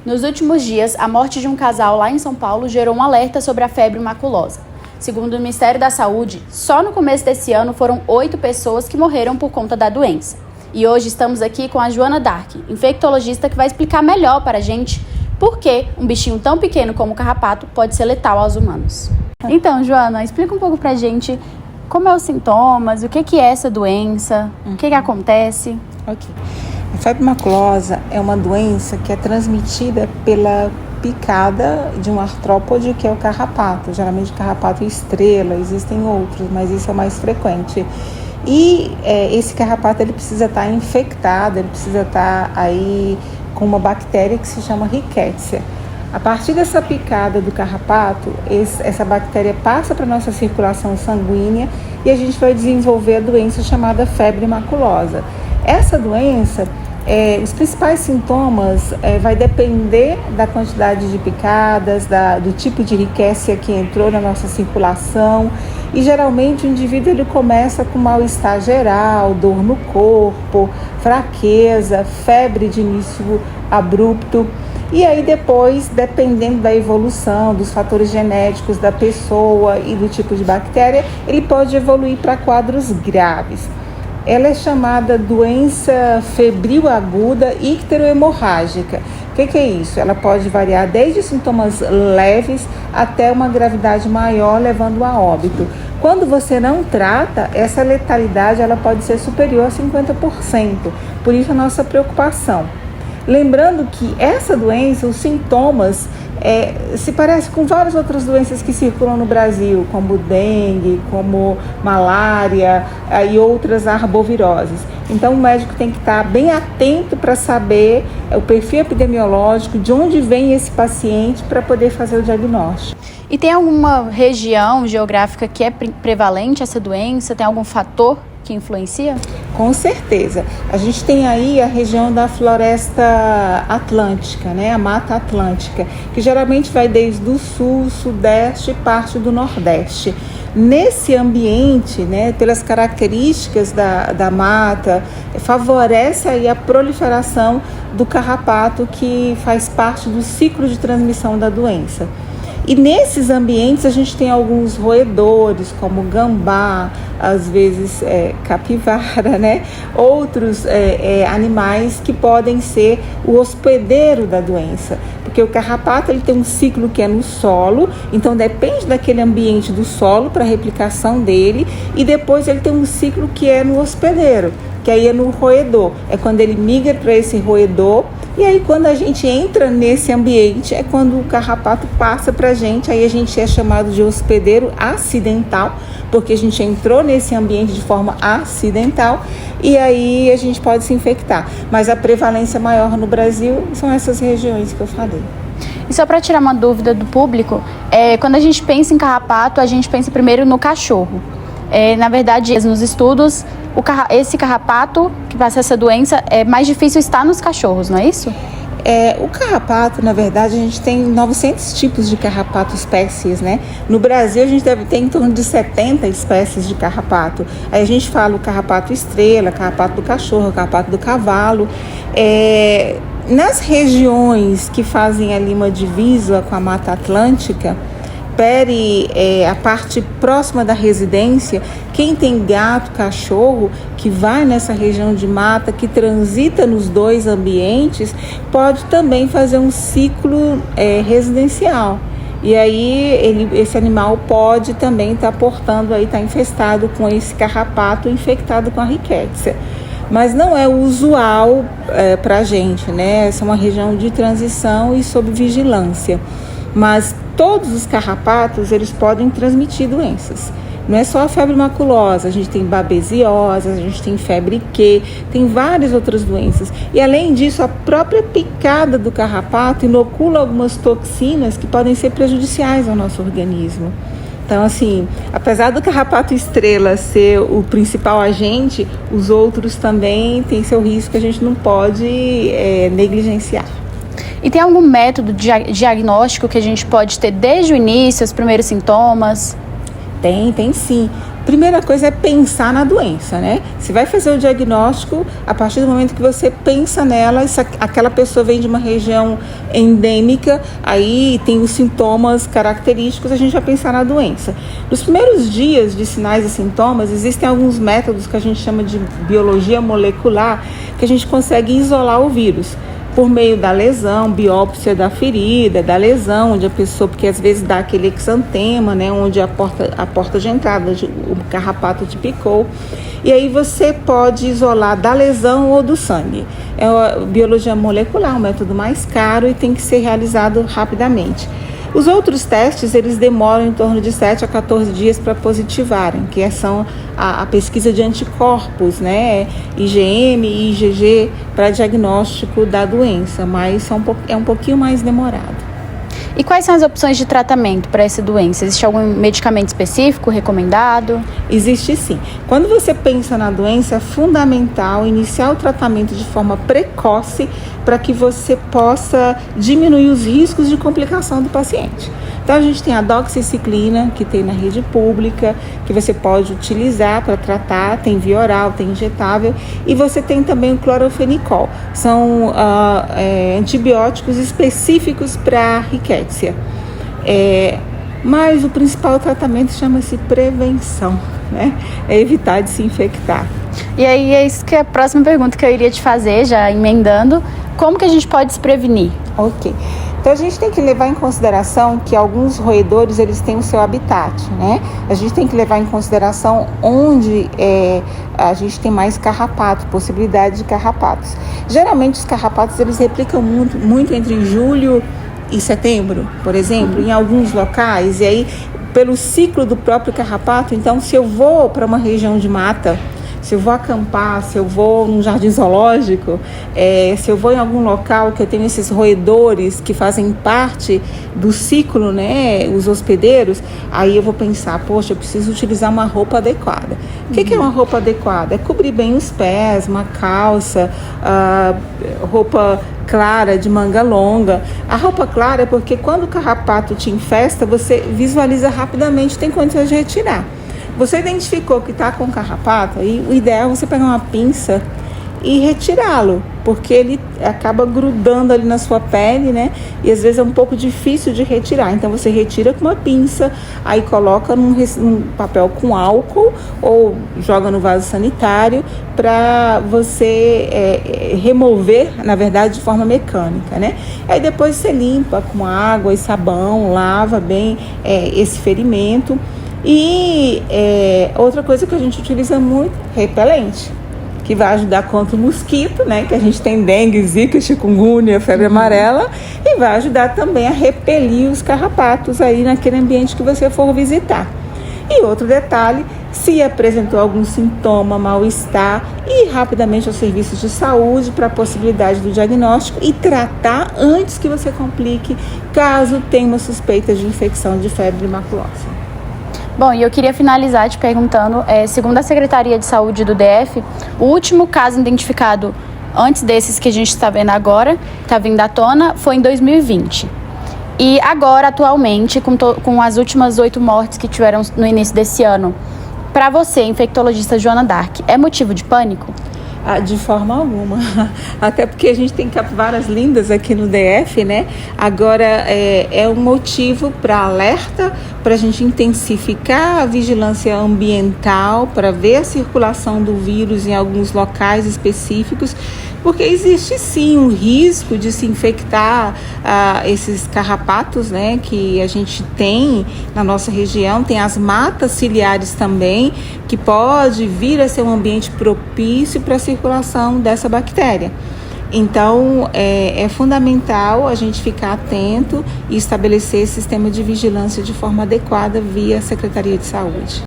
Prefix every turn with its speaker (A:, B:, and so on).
A: Nos últimos dias, a morte de um casal lá em São Paulo gerou um alerta sobre a febre maculosa. Segundo o Ministério da Saúde, só no começo desse ano foram 8 pessoas que morreram por conta da doença. E hoje estamos aqui com a Joana Dark, infectologista, que vai explicar melhor para a gente por que um bichinho tão pequeno como o carrapato pode ser letal aos humanos. Então, Joana, explica um pouco para a gente como é os sintomas, o que é essa doença, o que acontece.
B: Ok. A febre maculosa é uma doença que é transmitida pela picada de um artrópode, que é o carrapato. Geralmente carrapato estrela, existem outros, mas isso é o mais frequente. E esse carrapato ele precisa estar infectado, ele precisa estar aí com uma bactéria que se chama Rickettsia. A partir dessa picada do carrapato, essa bactéria passa para a nossa circulação sanguínea e a gente vai desenvolver a doença chamada febre maculosa. Essa doença, os principais sintomas vai depender da quantidade de picadas, do tipo de Rickettsia que entrou na nossa circulação, e geralmente o indivíduo ele começa com mal-estar geral, dor no corpo, fraqueza, febre de início abrupto. E aí depois, dependendo da evolução, dos fatores genéticos da pessoa e do tipo de bactéria, ele pode evoluir para quadros graves. Ela é chamada doença febril aguda icterohemorrágica. O que é isso? Ela pode variar desde sintomas leves até uma gravidade maior, levando a óbito. Quando você não trata, essa letalidade ela pode ser superior a 50%. Por isso a nossa preocupação. Lembrando que essa doença, os sintomas, se parece com várias outras doenças que circulam no Brasil, como dengue, como malária e outras arboviroses. Então o médico tem que estar bem atento para saber o perfil epidemiológico, de onde vem esse paciente, para poder fazer o diagnóstico.
A: E tem alguma região geográfica que é prevalente essa doença? Tem algum fator que influencia?
B: Com certeza. A gente tem aí a região da floresta atlântica, né? A Mata Atlântica, que geralmente vai desde o sul, sudeste e parte do nordeste. Nesse ambiente, né, pelas características da mata, favorece aí a proliferação do carrapato, que faz parte do ciclo de transmissão da doença. E nesses ambientes a gente tem alguns roedores, como gambá, às vezes capivara, né? Outros animais que podem ser o hospedeiro da doença. Porque o carrapato ele tem um ciclo que é no solo, então depende daquele ambiente do solo para a replicação dele, e depois ele tem um ciclo que é no hospedeiro, que aí é no roedor. É quando ele migra para esse roedor, e aí quando a gente entra nesse ambiente, é quando o carrapato passa para a gente, aí a gente é chamado de hospedeiro acidental, porque a gente entrou nesse ambiente de forma acidental, e aí a gente pode se infectar. Mas a prevalência maior no Brasil são essas regiões que eu falei.
A: E só para tirar uma dúvida do público, quando a gente pensa em carrapato, a gente pensa primeiro no cachorro. Na verdade, nos estudos, esse carrapato que passa essa doença é mais difícil estar nos cachorros, não é isso?
B: O carrapato, na verdade, a gente tem 900 tipos de carrapato, espécies, né? No Brasil, a gente deve ter em torno de 70 espécies de carrapato. Aí a gente fala o carrapato estrela, carrapato do cachorro, carrapato do cavalo. Nas regiões que fazem ali uma divisa com a Mata Atlântica, a parte próxima da residência, quem tem gato, cachorro, que vai nessa região de mata, que transita nos dois ambientes, pode também fazer um ciclo residencial. E aí esse animal pode também estar portando, estar infestado com esse carrapato, infectado com a Rickettsia. Mas não é o usual para a gente, né? Essa é uma região de transição e sob vigilância. Mas todos os carrapatos, eles podem transmitir doenças. Não é só a febre maculosa, a gente tem babesiose, a gente tem febre Q, tem várias outras doenças. E além disso, a própria picada do carrapato inocula algumas toxinas que podem ser prejudiciais ao nosso organismo. Então, assim, apesar do carrapato estrela ser o principal agente, os outros também têm seu risco que a gente não pode negligenciar.
A: E tem algum método diagnóstico que a gente pode ter desde o início, os primeiros sintomas?
B: Tem sim. Primeira coisa é pensar na doença, né? Você vai fazer o diagnóstico, a partir do momento que você pensa nela, aquela pessoa vem de uma região endêmica, aí tem os sintomas característicos, a gente vai pensar na doença. Nos primeiros dias de sinais e sintomas, existem alguns métodos que a gente chama de biologia molecular, que a gente consegue isolar o vírus por meio da lesão, biópsia da ferida, da lesão, onde a pessoa, porque às vezes dá aquele exantema, né, onde a porta de entrada, o carrapato te picou, e aí você pode isolar da lesão ou do sangue. É a biologia molecular, um método mais caro e tem que ser realizado rapidamente. Os outros testes, eles demoram em torno de 7 a 14 dias para positivarem, que são a pesquisa de anticorpos, né, IgM e IgG, para diagnóstico da doença, mas é um pouquinho mais demorado.
A: E quais são as opções de tratamento para essa doença? Existe algum medicamento específico recomendado?
B: Existe sim. Quando você pensa na doença, é fundamental iniciar o tratamento de forma precoce para que você possa diminuir os riscos de complicação do paciente. Então a gente tem a doxiciclina, que tem na rede pública, que você pode utilizar para tratar, tem via oral, tem injetável, e você tem também o clorofenicol. São antibióticos específicos para rickettsia. Mas o principal tratamento chama-se prevenção, né? É evitar de se infectar.
A: E aí é isso que é a próxima pergunta que eu iria te fazer, já emendando. Como que a gente pode se prevenir?
B: Ok. Então a gente tem que levar em consideração que alguns roedores, eles têm o seu habitat, né? A gente tem que levar em consideração onde a gente tem mais carrapato, possibilidade de carrapatos. Geralmente os carrapatos, eles replicam muito entre julho e setembro, por exemplo, em alguns locais, e aí pelo ciclo do próprio carrapato. Então, se eu vou para uma região de mata, se eu vou acampar, se eu vou num jardim zoológico, se eu vou em algum local que eu tenho esses roedores que fazem parte do ciclo, né, os hospedeiros, aí eu vou pensar, poxa, eu preciso utilizar uma roupa adequada. O que é uma roupa adequada? É cobrir bem os pés, uma calça, roupa clara, de manga longa. A roupa clara é porque quando o carrapato te infesta, você visualiza rapidamente, tem condições de retirar. Você identificou que está com carrapato, aí o ideal é você pegar uma pinça e retirá-lo, porque ele acaba grudando ali na sua pele, né? E às vezes é um pouco difícil de retirar. Então você retira com uma pinça, aí coloca num papel com álcool ou joga no vaso sanitário para você remover, na verdade, de forma mecânica, né? Aí depois você limpa com água e sabão, lava bem esse ferimento. E outra coisa que a gente utiliza muito, repelente, que vai ajudar contra o mosquito, né? Que a gente tem dengue, zika, chikungunya, febre amarela, e vai ajudar também a repelir os carrapatos aí naquele ambiente que você for visitar. E outro detalhe, se apresentou algum sintoma, mal-estar, ir rapidamente aos serviços de saúde para a possibilidade do diagnóstico e tratar antes que você complique, caso tenha uma suspeita de infecção de febre maculosa.
A: Bom, e eu queria finalizar te perguntando, segundo a Secretaria de Saúde do DF, o último caso identificado antes desses que a gente está vendo agora, está vindo à tona, foi em 2020. E agora, atualmente, com as últimas 8 mortes que tiveram no início desse ano, para você, infectologista Joana Dark, é motivo de pânico?
B: De forma alguma, até porque a gente tem capivaras lindas aqui no DF, né? Agora é um motivo para alerta, para a gente intensificar a vigilância ambiental, para ver a circulação do vírus em alguns locais específicos, porque existe sim um risco de se infectar esses carrapatos, né, que a gente tem na nossa região. Tem as matas ciliares também, que pode vir a ser um ambiente propício para a circulação dessa bactéria. Então, é fundamental a gente ficar atento e estabelecer esse sistema de vigilância de forma adequada via Secretaria de Saúde.